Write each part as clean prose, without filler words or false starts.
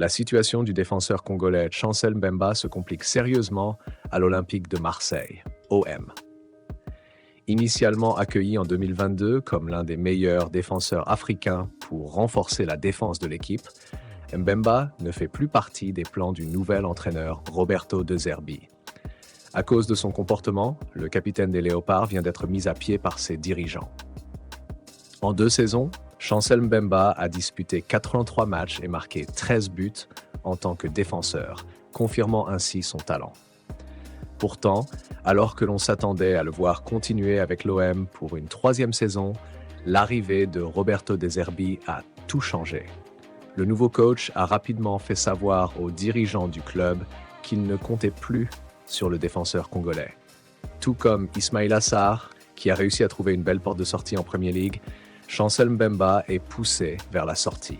La situation du défenseur congolais Chancel Mbemba se complique sérieusement à l'Olympique de Marseille, OM. Initialement accueilli en 2022 comme l'un des meilleurs défenseurs africains pour renforcer la défense de l'équipe, Mbemba ne fait plus partie des plans du nouvel entraîneur Roberto De Zerbi. À cause de son comportement, le capitaine des Léopards vient d'être mis à pied par ses dirigeants. En 2 saisons, Chancel Mbemba a disputé 83 matchs et marqué 13 buts en tant que défenseur, confirmant ainsi son talent. Pourtant, alors que l'on s'attendait à le voir continuer avec l'OM pour une 3e saison, l'arrivée de Roberto De Zerbi a tout changé. Le nouveau coach a rapidement fait savoir aux dirigeants du club qu'il ne comptait plus sur le défenseur congolais. Tout comme Ismaïla Sarr, qui a réussi à trouver une belle porte de sortie en Premier League, Chancel Mbemba est poussé vers la sortie.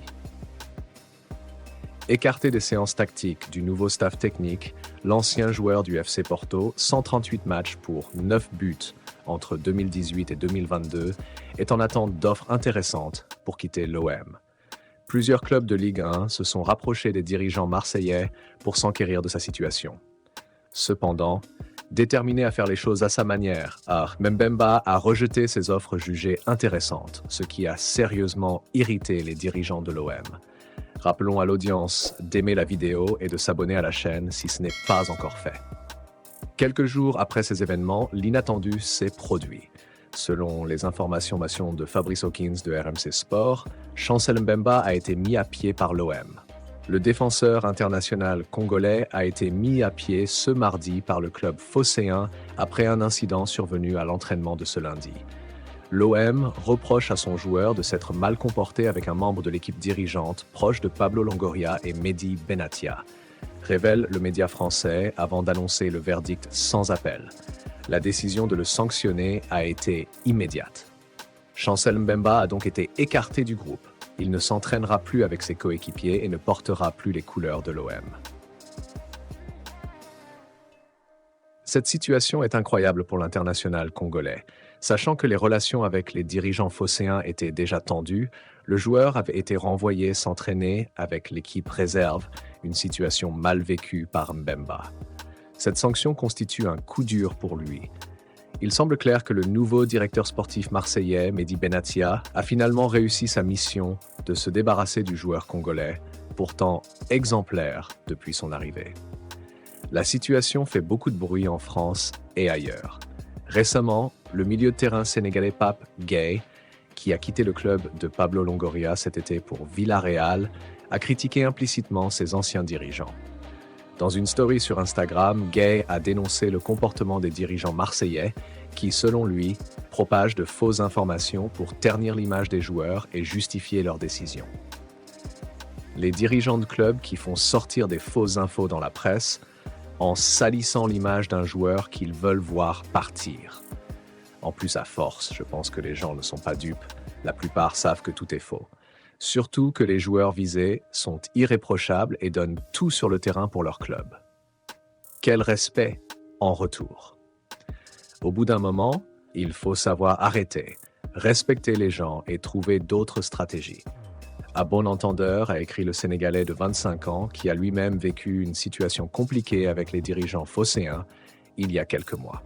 Écarté des séances tactiques du nouveau staff technique, l'ancien joueur du FC Porto, 138 matchs pour 9 buts entre 2018 et 2022, est en attente d'offres intéressantes pour quitter l'OM. Plusieurs clubs de Ligue 1 se sont rapprochés des dirigeants marseillais pour s'enquérir de sa situation. Cependant, déterminé à faire les choses à sa manière, Mbemba a rejeté ces offres jugées intéressantes, ce qui a sérieusement irrité les dirigeants de l'OM. Rappelons à l'audience d'aimer la vidéo et de s'abonner à la chaîne si ce n'est pas encore fait. Quelques jours après ces événements, l'inattendu s'est produit. Selon les informations de Fabrice Hawkins de RMC Sport, Chancel Mbemba a été mis à pied par l'OM. Le défenseur international congolais a été mis à pied ce mardi par le club phocéen après un incident survenu à l'entraînement de ce lundi. L'OM reproche à son joueur de s'être mal comporté avec un membre de l'équipe dirigeante proche de Pablo Longoria et Mehdi Benatia, révèle le média français avant d'annoncer le verdict sans appel. La décision de le sanctionner a été immédiate. Chancel Mbemba a donc été écarté du groupe. Il ne s'entraînera plus avec ses coéquipiers et ne portera plus les couleurs de l'OM. Cette situation est incroyable pour l'international congolais. Sachant que les relations avec les dirigeants phocéens étaient déjà tendues, le joueur avait été renvoyé s'entraîner avec l'équipe réserve, une situation mal vécue par Mbemba. Cette sanction constitue un coup dur pour lui. Il semble clair que le nouveau directeur sportif marseillais, Mehdi Benatia, a finalement réussi sa mission de se débarrasser du joueur congolais, pourtant exemplaire depuis son arrivée. La situation fait beaucoup de bruit en France et ailleurs. Récemment, le milieu de terrain sénégalais Pape Gueye, qui a quitté le club de Pablo Longoria cet été pour Villarreal, a critiqué implicitement ses anciens dirigeants. Dans une story sur Instagram, Gueye a dénoncé le comportement des dirigeants marseillais qui, selon lui, propagent de fausses informations pour ternir l'image des joueurs et justifier leurs décisions. Les dirigeants de clubs qui font sortir des fausses infos dans la presse en salissant l'image d'un joueur qu'ils veulent voir partir. En plus, à force, je pense que les gens ne sont pas dupes. La plupart savent que tout est faux. Surtout que les joueurs visés sont irréprochables et donnent tout sur le terrain pour leur club. Quel respect en retour. Au bout d'un moment, il faut savoir arrêter, respecter les gens et trouver d'autres stratégies. À bon entendeur, a écrit le Sénégalais de 25 ans qui a lui-même vécu une situation compliquée avec les dirigeants phocéens il y a quelques mois.